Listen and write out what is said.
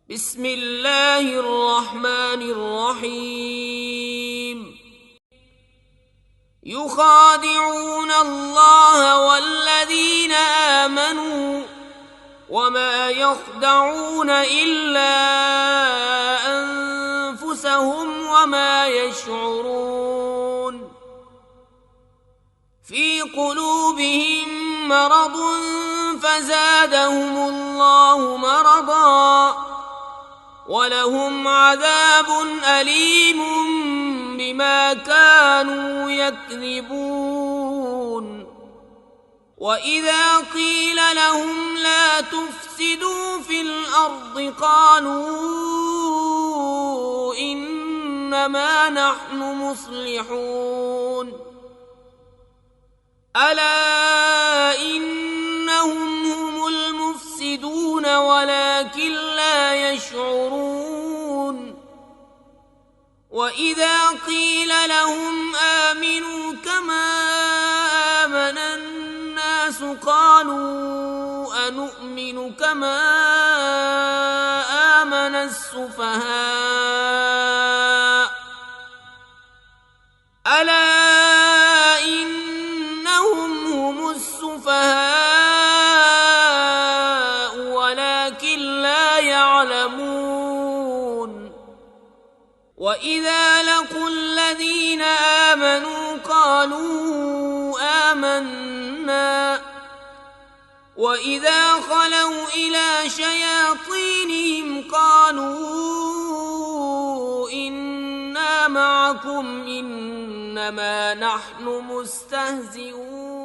بسم الله الرحمن الرحيم يخادعون الله والذين آمنوا وما يخدعون إلا أنفسهم وما يشعرون في قلوبهم مرض فزادهم الله مرضا ولهم عذاب أليم بما كانوا يكذبون وإذا قيل لهم لا تفسدوا في الأرض قالوا إنما نحن مصلحون ألا إنهم هم المفسدون ولكن لا يشعرون وإذا قيل لهم آمنوا كما آمن الناس قالوا أنؤمن كما آمن السفهاء ألا إنهم هم السفهاء ولكن لا يعلمون وإذا لقوا الذين آمنوا قالوا آمنا وإذا خلوا إلى شياطينهم قالوا إنا معكم إنما نحن مستهزئون